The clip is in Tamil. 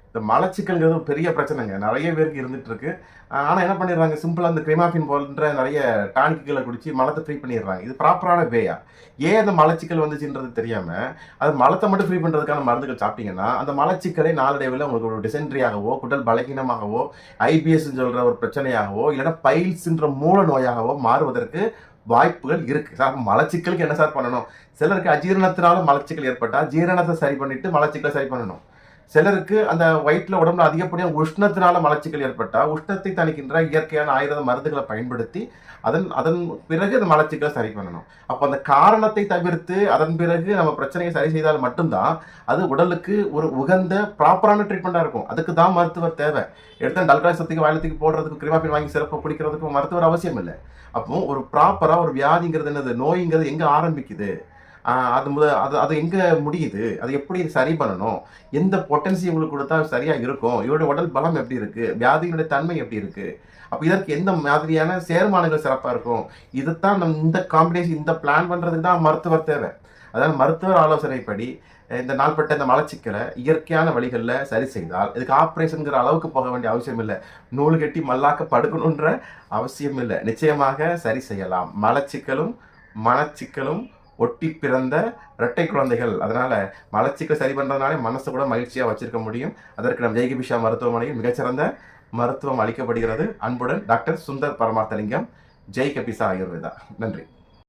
இந்த மலச்சிக்கல்ங்கிறது ஒரு பெரிய பிரச்சனைங்க. நிறைய பேருக்கு இருந்துட்டு இருக்கு. ஆனா என்ன பண்ணிடுறாங்க, சிம்பிளா இந்த கிரிமாஃபின் போன்ற நிறைய டானிக்குகள குடிச்சு மலத்த ஃப்ரீ பண்ணிடுறாங்க. இது ப்ராப்பரான வேயா? ஏன் அந்த மலச்சிக்கல் வந்துச்சுன்றது தெரியாம, அது மலத்த மட்டும் ஃப்ரீ பண்றதுக்கான மருந்துகள் சாப்பிட்டீங்கன்னா, அந்த மலச்சிக்கலே நாளடைவுல உங்களுக்கு ஒரு டிசென்ட்ரியாகவோ, குடல் பலகீனமாகவோ, ஐபிஎஸ்ன்னு சொல்ற ஒரு பிரச்சனையாகவோ, இல்லன்னா பைல்ஸ்ன்ற மூல நோயாகவோ மாறுவதற்கு வாய்ப்புகள் இருக்கு. சார் மலச்சிக்கலுக்கு என்ன சார் பண்ணணும்? சிலருக்கு அஜீரணத்தினால மலச்சிக்கல் ஏற்பட்டா, ஜீரணத்தை சரி பண்ணிட்டு மலச்சிக்கலை சரி பண்ணணும். சிலருக்கு அந்த வயிற்றுல உடம்புல அதிகப்படியான உஷ்ணத்தினால மலச்சிக்கல் ஏற்பட்டா, உஷ்ணத்தை தணிக்கின்ற இயற்கையான ஆயுர்வேத மருந்துகளை பயன்படுத்தி அதன் அதன் பிறகு அந்த மலச்சிக்கலை சரி பண்ணணும். அப்போ அந்த காரணத்தை தவிர்த்து அதன் பிறகு நம்ம பிரச்சனையை சரி செய்தால் மட்டும்தான் அது உடலுக்கு ஒரு உகந்த ப்ராப்பரான ட்ரீட்மெண்ட்டாக இருக்கும். அதுக்கு தான் மருத்துவர் தேவை. எடுத்த டல்காசத்துக்கு வயலத்துக்கு போடுறதுக்கு கிரிமாப்பின் வாங்கி சிறப்பு குடிக்கிறதுக்கு மருத்துவர் அவசியம் இல்லை. அப்போ ஒரு ப்ராப்பராக ஒரு வியாதிங்கிறது என்னது, நோய்ங்கிறது எங்கே ஆரம்பிக்குது, அது அது அது எங்கே முடியுது, அது எப்படி சரி பண்ணணும், எந்த பொட்டன்சி உங்களுக்கு கொடுத்தா சரியாக இருக்கும், இவருடைய உடல் பலம் எப்படி இருக்குது, வியாதியினுடைய தன்மை எப்படி இருக்குது, அப்போ இதற்கு எந்த மாதிரியான சேர்மானங்கள் சிறப்பாக இருக்கும், இதைத்தான் நம்ம இந்த காம்பினேஷன் இந்த பிளான் பண்ணுறதுக்கு தான் மருத்துவர் தேவை. அதாவது மருத்துவர் ஆலோசனைப்படி இந்த நாள்பட்ட இந்த மலச்சிக்கலை இயற்கையான வழிகளில் சரி செய்தால் இதுக்கு ஆப்ரேஷனுங்கிற அளவுக்கு போக வேண்டிய அவசியம் இல்லை. நூல் கட்டி மல்லாக்க படுக்கணுன்ற அவசியம் இல்லை. நிச்சயமாக சரி செய்யலாம். மலச்சிக்கலும் மனச்சிக்கலும் ஒட்டி பிறந்த இரட்டை குழந்தைகள். அதனால மலச்சிக்கல் சரி பண்றதுனாலே மனசு கூட மகிழ்ச்சியா வச்சிருக்க முடியும். அதற்கு நம் ஜெய்கிபிஷா மருத்துவமனையில் மிகச்சிறந்த மருத்துவம் அளிக்கப்படுகிறது. அன்புடன் டாக்டர் சுந்தர் பரமார்த்தலிங்கம், ஜெய் கபிசா ஆயுர்வேதா. நன்றி.